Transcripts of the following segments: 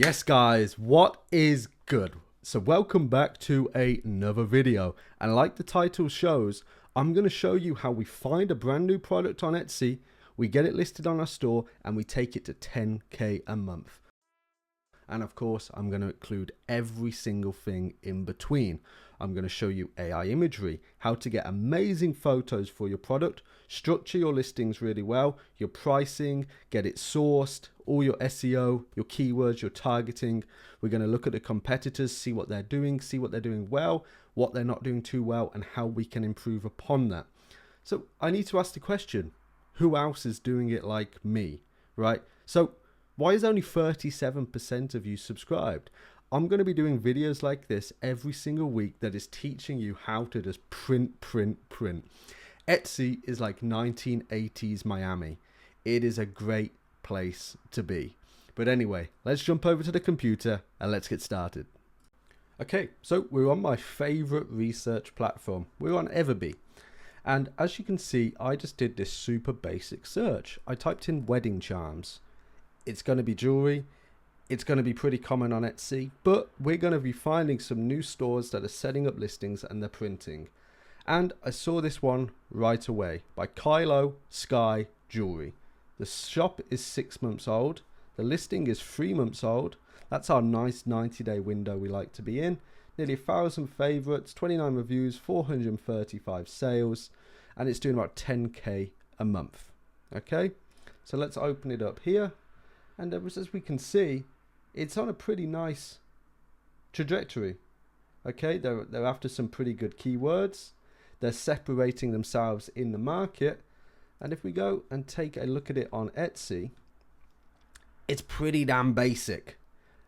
Yes guys, what is good? So welcome back to another video, and like the title shows, I'm going to show you how we find a brand new product on Etsy, we get it listed on our store, and we take it to 10k a month. And of course, I'm going to include every single thing in between. I'm going to show you AI imagery, how to get amazing photos for your product, structure your listings really well, your pricing, get it sourced, all your SEO, your keywords, your targeting. We're going to look at the competitors, see what they're doing well, what they're not doing too well, and how we can improve upon that. So I need to ask the question, who else is doing it like me, right? So why is only 37% of you subscribed? I'm going to be doing videos like this every single week that is teaching you how to just print. Etsy is like 1980s Miami. It is a great place to be. But anyway, let's jump over to the computer and let's get started. Okay, so we're on my favorite research platform. We're on Everbee. And as you can see, I just did this super basic search. I typed in wedding charms. It's going to be jewelry. It's going to be pretty common on Etsy, but we're going to be finding some new stores that are setting up listings and they're printing. And I saw this one right away by Kylo Sky Jewelry. The shop is 6 months old. The listing is 3 months old. That's our nice 90-day window we like to be in. Nearly 1,000 favorites, 29 reviews, 435 sales, and it's doing about 10k a month. Okay, so let's open it up here. And as we can see, it's on a pretty nice trajectory. Okay, they're after some pretty good keywords. They're separating themselves in the market. And if we go and take a look at it on Etsy, it's pretty damn basic.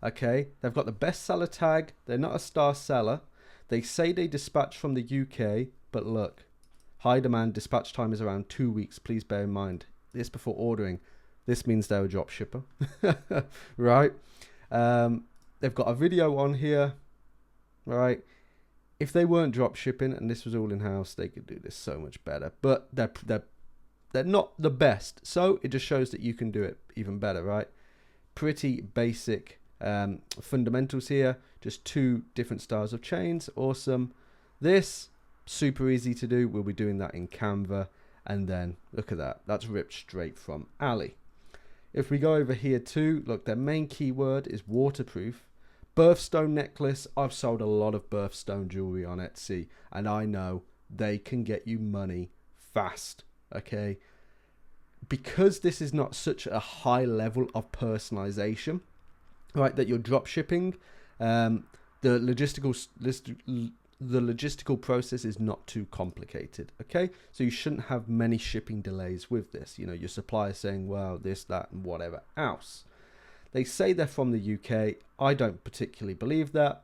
Okay, they've got the bestseller tag. They're not a star seller. They say they dispatch from the UK, but look, high demand, dispatch time is around 2 weeks. Please bear in mind this before ordering. This means they're a drop shipper, right? They've got a video on here, right? If they weren't drop shipping and this was all in house, they could do this so much better. But they're not the best, so it just shows that you can do it even better, right? Pretty basic fundamentals here. Just 2 different styles of chains. Awesome. This super easy to do. We'll be doing that in Canva, and then look at that. That's ripped straight from Ali. If we go over here too, look, their main keyword is waterproof. Birthstone necklace. I've sold a lot of birthstone jewelry on Etsy, and I know they can get you money fast, okay? Because this is not such a high level of personalization, right, that you're drop shipping, the logistical process is not too complicated. Okay, so you shouldn't have many shipping delays with this. You know, your supplier saying, well, this, that, and whatever else. They say they're from the UK. I don't particularly believe that.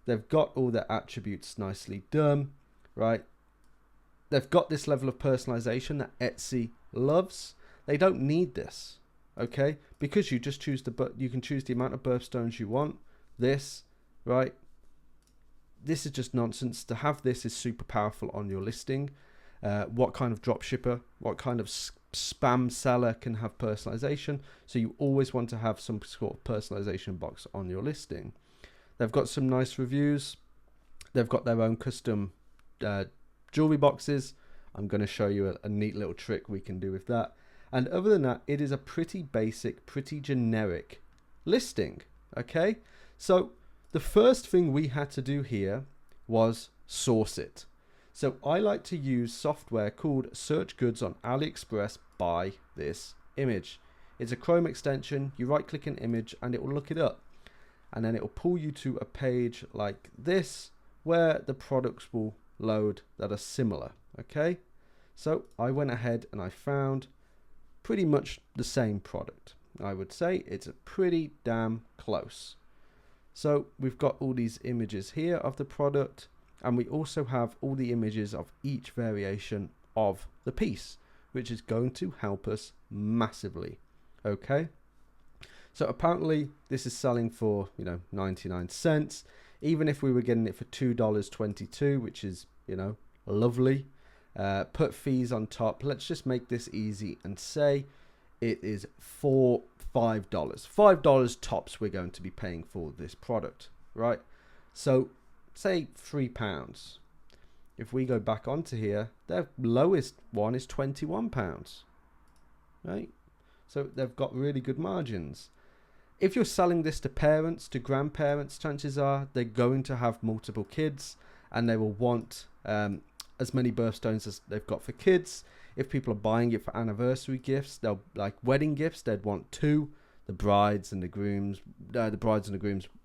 They've got all their attributes nicely done, right? They've got this level of personalization that Etsy loves. They don't need this, okay? Because you just choose you can choose the amount of birthstones you want. This, right? This is just nonsense. To have this is super powerful on your listing. What kind of drop shipper, what kind of spam seller can have personalization? So you always want to have some sort of personalization box on your listing. They've got some nice reviews. They've got their own custom jewelry boxes. I'm going to show you a neat little trick we can do with that. And other than that, it is a pretty basic, pretty generic listing. Okay, so the first thing we had to do here was source it. So I like to use software called Search Goods on AliExpress by this image. It's a Chrome extension. You right click an image and it will look it up. And then it will pull you to a page like this where the products will load that are similar. Okay, so I went ahead and I found pretty much the same product. I would say it's pretty damn close. So we've got all these images here of the product, and we also have all the images of each variation of the piece, which is going to help us massively. Okay, so apparently this is selling for 99 cents. Even if we were getting it for $2.22, which is lovely. Put fees on top. Let's just make this easy and say it is $5. $5 tops we're going to be paying for this product, right? So say £3. If we go back onto here, their lowest one is £21, right? So they've got really good margins. If you're selling this to parents, to grandparents, chances are they're going to have multiple kids and they will want as many birthstones as they've got for kids. If people are buying it for anniversary gifts, they'll like wedding gifts, they'd want 2, the brides and the grooms,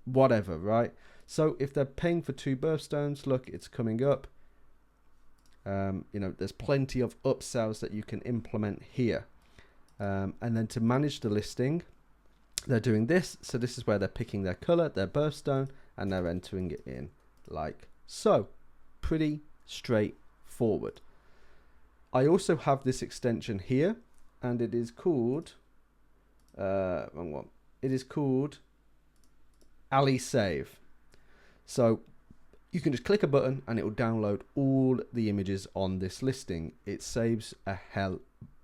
whatever, right? So if they're paying for 2 birthstones, look, it's coming up. You know, there's plenty of upsells that you can implement here. And then to manage the listing, they're doing this. So this is where they're picking their color, their birthstone, and they're entering it in like so. Pretty straightforward. I also have this extension here, and it is called wrong one. It is called Ali Save. So you can just click a button and it will download all the images on this listing. It saves a hell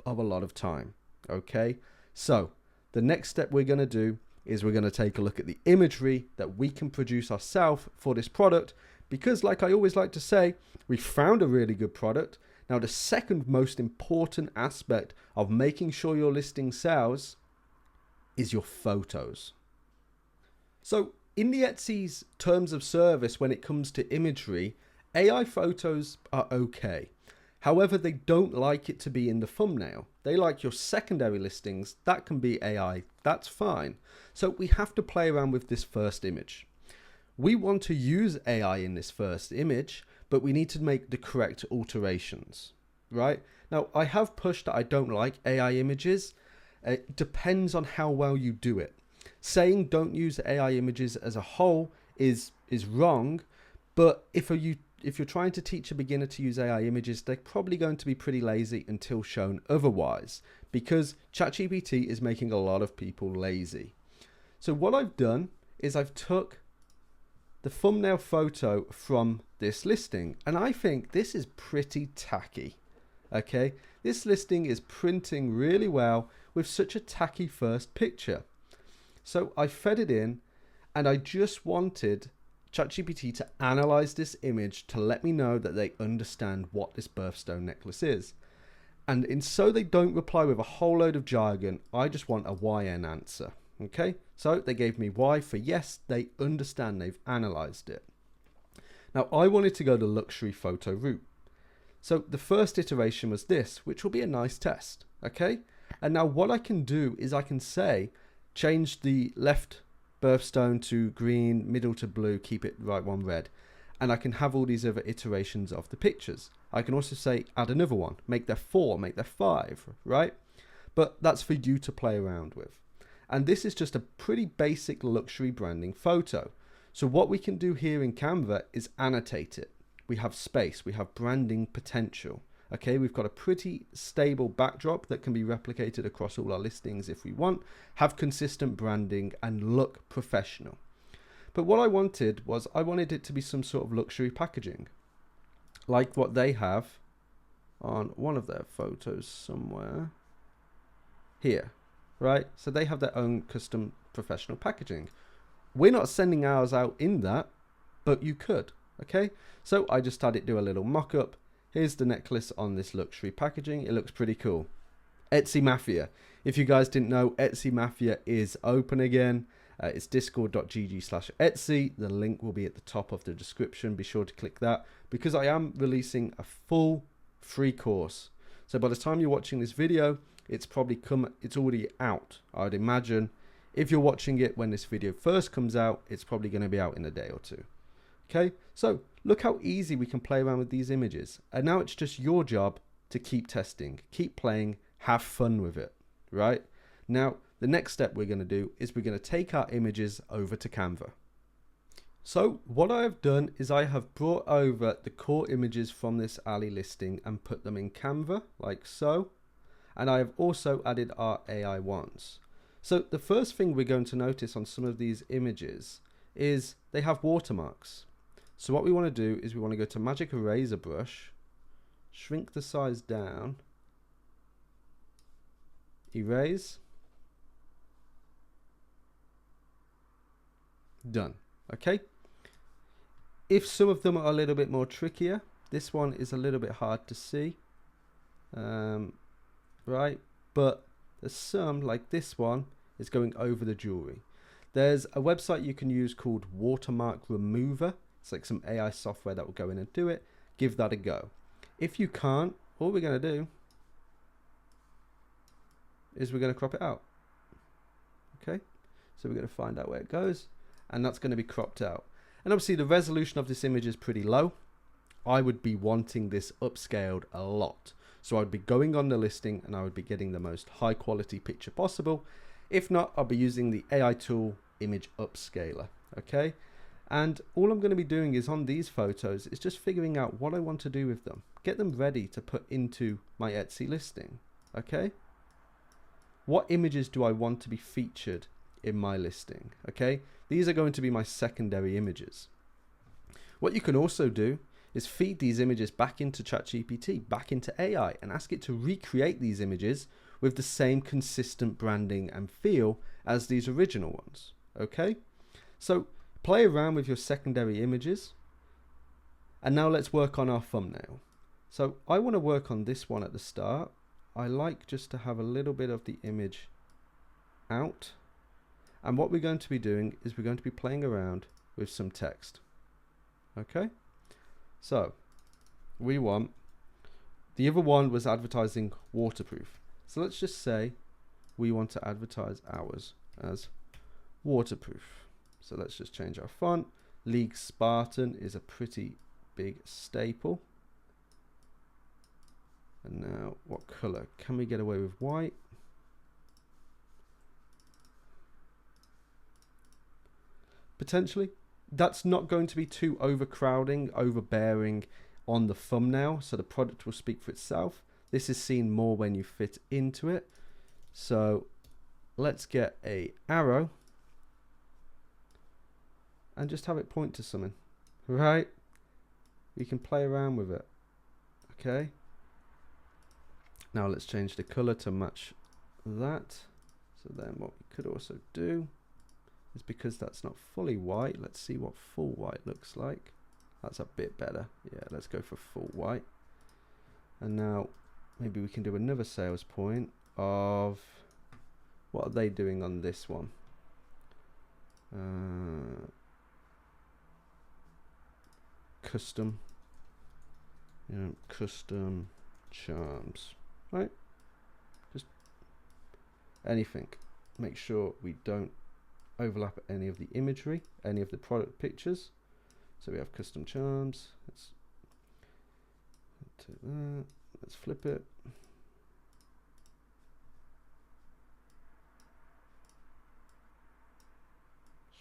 of a lot of time. Okay, so the next step we're going to do is we're going to take a look at the imagery that we can produce ourselves for this product, because like I always like to say, we found a really good product. Now the second most important aspect of making sure your listing sells is your photos. So in the Etsy's terms of service, when it comes to imagery, AI photos are okay. However, they don't like it to be in the thumbnail. They like your secondary listings. That can be AI. That's fine. So we have to play around with this first image. We want to use AI in this first image, but we need to make the correct alterations, right? Now, I have pushed that I don't like AI images. It depends on how well you do it. Saying don't use AI images as a whole is wrong, but if you're trying to teach a beginner to use AI images, they're probably going to be pretty lazy until shown otherwise, because ChatGPT is making a lot of people lazy. So what I've done is I've took the thumbnail photo from this listing, and I think this is pretty tacky. Okay, this listing is printing really well with such a tacky first picture. So I fed it in, and I just wanted ChatGPT to analyze this image to let me know that they understand what this birthstone necklace is. And so they don't reply with a whole load of jargon, I just want a YN answer. Okay, so they gave me Y for yes, they understand, they've analyzed it. Now I wanted to go the luxury photo route. So the first iteration was this, which will be a nice test. Okay, and now what I can do is I can say, change the left birthstone to green, middle to blue, keep it right one red. And I can have all these other iterations of the pictures. I can also say, add another one, make there 4, make there 5, right? But that's for you to play around with. And this is just a pretty basic luxury branding photo. So what we can do here in Canva is annotate it. We have space, we have branding potential. Okay, we've got a pretty stable backdrop that can be replicated across all our listings if we want, have consistent branding and look professional. But what I wanted was, I wanted it to be some sort of luxury packaging, like what they have on one of their photos somewhere here, right? So they have their own custom professional packaging. We're not sending ours out in that, but you could, okay? So I just had it do a little mock-up. Here's the necklace on this luxury packaging. It looks pretty cool. Etsy Mafia. If you guys didn't know, Etsy Mafia is open again. It's discord.gg/Etsy. The link will be at the top of the description. Be sure to click that, because I am releasing a full free course. So by the time you're watching this video, it's already out. I'd imagine if you're watching it when this video first comes out, it's probably going to be out in a day or two. Okay, so look how easy we can play around with these images. And now it's just your job to keep testing, keep playing, have fun with it, right? Now, the next step we're going to do is we're going to take our images over to Canva. So what I have done is I have brought over the core images from this Ali listing and put them in Canva like so. And I have also added our AI ones. So the first thing we're going to notice on some of these images is they have watermarks. So what we want to do is we want to go to Magic Eraser Brush, shrink the size down erase. Done. Okay. If some of them are a little bit more trickier, this one is a little bit hard to see, right? But there's some, like this one, is going over the jewelry. There's a website you can use called Watermark Remover. It's like some AI software that will go in and do it. Give that a go. If you can't, all we're going to do is we're going to crop it out. Okay, so we're going to find out where it goes, and that's going to be cropped out. And obviously the resolution of this image is pretty low. I would be wanting this upscaled a lot. So I would be going on the listing and I would be getting the most high quality picture possible. If not, I'll be using the AI tool Image Upscaler. Okay. And all I'm going to be doing is on these photos is just figuring out what I want to do with them. Get them ready to put into my Etsy listing. Okay. What images do I want to be featured in my listing? Okay. These are going to be my secondary images. What you can also do is feed these images back into ChatGPT, back into AI, and ask it to recreate these images with the same consistent branding and feel as these original ones. Okay, so play around with your secondary images, and now let's work on our thumbnail. So I want to work on this one at the start. I like just to have a little bit of the image out, and what we're going to be doing is we're going to be playing around with some text. Okay, so we want, the other one was advertising waterproof. So let's just say we want to advertise ours as waterproof. So let's just change our font. League Spartan is a pretty big staple. And now what color? Can we get away with white? Potentially. That's not going to be too overcrowding, overbearing on the thumbnail, so the product will speak for itself. This is seen more when you fit into it. So let's get a arrow and just have it point to something, right? We can play around with it. Okay. Now let's change the color to match that. So then what we could also do is, because that's not fully white, let's see what full white looks like. That's a bit better. Yeah, let's go for full white. And now maybe we can do another sales point of, what are they doing on this one? Custom, custom charms, right? Just anything. Make sure we don't overlap any of the imagery, any of the product pictures. So we have custom charms. Let's take that. Let's flip it.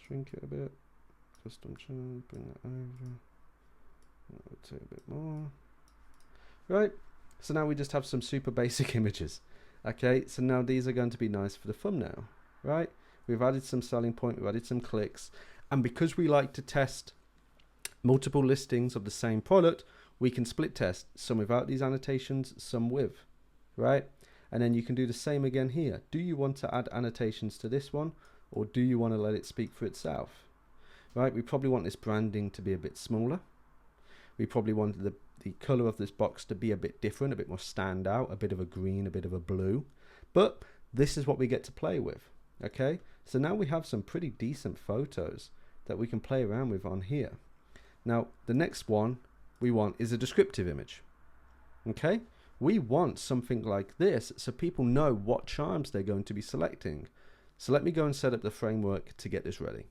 Shrink it a bit. Custom charm. Bring that over. Rotate a bit more. Right. So now we just have some super basic images. Okay. So now these are going to be nice for the thumbnail. Right. We've added some selling point. We've added some clicks. And because we like to test multiple listings of the same product, we can split test, some without these annotations, some with, right? And then you can do the same again here. Do you want to add annotations to this one, or do you want to let it speak for itself, right? We probably want this branding to be a bit smaller. We probably want the color of this box to be a bit different, a bit more stand out, a bit of a green, a bit of a blue. But this is what we get to play with, okay? So now we have some pretty decent photos that we can play around with on here. Now, the next one we want is a descriptive image. Okay, we want something like this so people know what charms they're going to be selecting. So let me go and set up the framework to get this ready.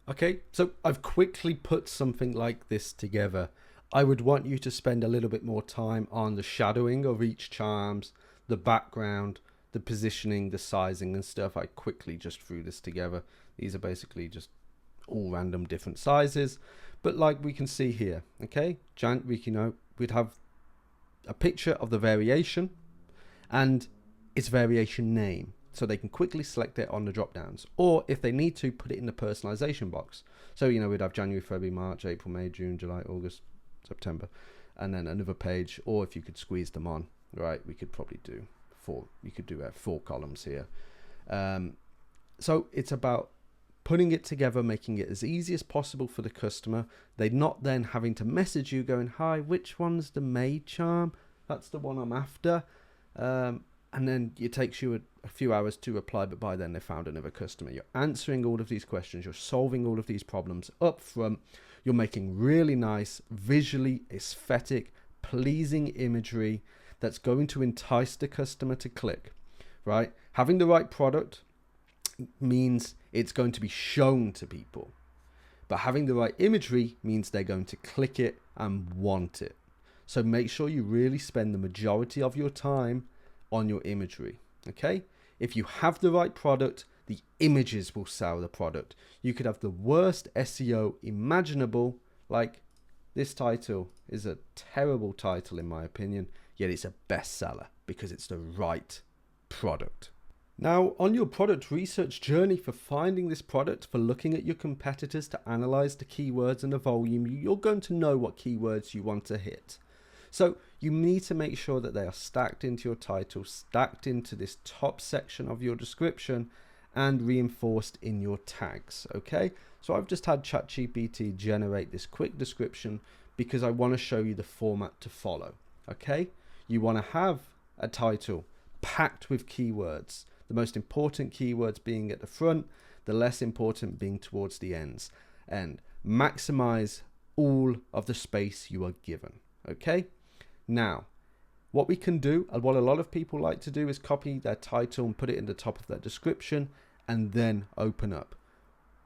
Okay, so I've quickly put something like this together. I would want you to spend a little bit more time on the shadowing of each charms, the background, the positioning, the sizing and stuff. I quickly just threw this together. These are basically just all random different sizes. But like we can see here, okay, we'd have a picture of the variation and its variation name, so they can quickly select it on the drop downs, or if they need to, put it in the personalization box. So we'd have January, February, March, April, May, June, July, August, September, and then another page. Or if you could squeeze them on, right, we could probably do four. You could do 4 columns here. So it's about putting it together, making it as easy as possible for the customer. They're not then having to message you going, hi, which one's the maid charm? That's the one I'm after. And then it takes you a few hours to reply, but by then they found another customer. You're answering all of these questions. You're solving all of these problems up front. You're making really nice, visually aesthetic, pleasing imagery that's going to entice the customer to click, right? Having the right product means it's going to be shown to people, but having the right imagery means they're going to click it and want it. So make sure you really spend the majority of your time on your imagery. Okay, if you have the right product, the images will sell the product. You could have the worst SEO imaginable, like this title is a terrible title in my opinion, yet it's a bestseller because it's the right product. Now, on your product research journey for finding this product, for looking at your competitors to analyze the keywords and the volume, you're going to know what keywords you want to hit. So you need to make sure that they are stacked into your title, stacked into this top section of your description, and reinforced in your tags. Okay, so I've just had ChatGPT generate this quick description because I want to show you the format to follow. Okay, you want to have a title packed with keywords, the most important keywords being at the front, the less important being towards the ends, and maximize all of the space you are given. Okay, now what we can do, and what a lot of people like to do, is copy their title and put it in the top of their description and then open up.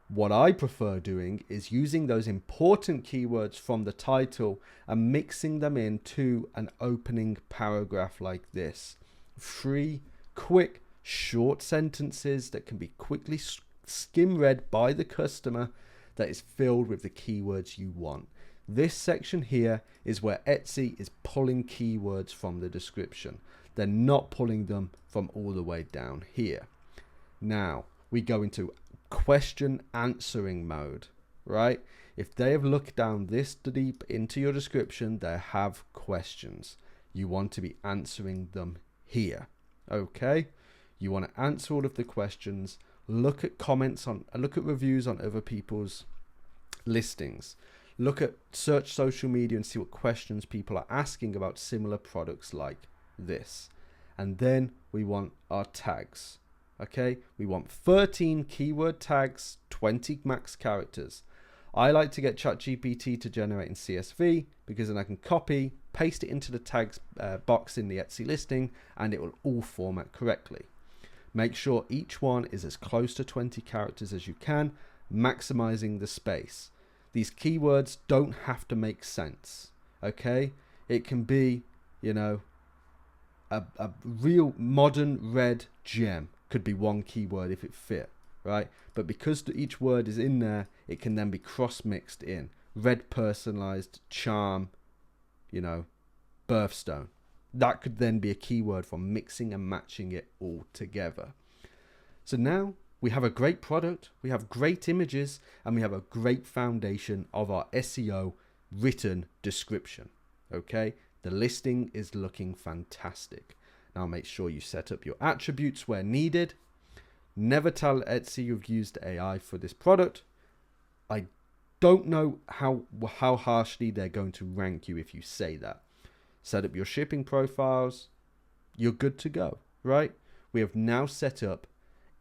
What I prefer doing is using those important keywords from the title and mixing them into an opening paragraph like this. 3 quick short sentences that can be quickly skim read by the customer, that is filled with the keywords you want. This section here is where Etsy is pulling keywords from the description. They're not pulling them from all the way down here. Now we go into question answering mode, right? If they have looked down this deep into your description, they have questions. You want to be answering them here. Okay, you want to answer all of the questions, look at comments on, look at reviews on other people's listings, look at search social media and see what questions people are asking about similar products like this. And then we want our tags. Okay, we want 13 keyword tags, 20 max characters. I like to get ChatGPT to generate in CSV because then I can copy, paste it into the tags box in the Etsy listing, and it will all format correctly. Make sure each one is as close to 20 characters as you can, maximizing the space. These keywords don't have to make sense. Okay, it can be, you know, a real modern red gem could be one keyword if it fit, right? But because each word is in there, it can then be cross-mixed in. Red personalized, charm, you know, birthstone. That could then be a keyword for mixing and matching it all together. So now we have a great product, we have great images, and we have a great foundation of our SEO written description. Okay, the listing is looking fantastic. Now make sure you set up your attributes where needed. Never tell Etsy you've used AI for this product. I don't know how harshly they're going to rank you if you say that. Set up your shipping profiles. You're good to go, right? We have now set up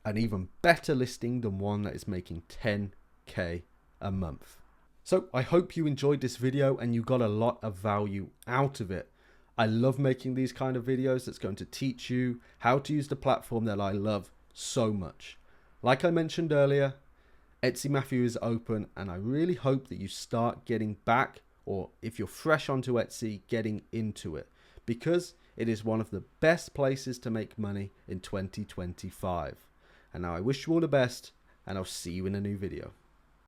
an even better listing than one that is making 10K a month. So I hope you enjoyed this video and you got a lot of value out of it. I love making these kind of videos that's going to teach you how to use the platform that I love so much. Like I mentioned earlier, Etsy Matthew is open, and I really hope that you start getting back, or if you're fresh onto Etsy, getting into it, because it is one of the best places to make money in 2025. And now I wish you all the best, and I'll see you in a new video.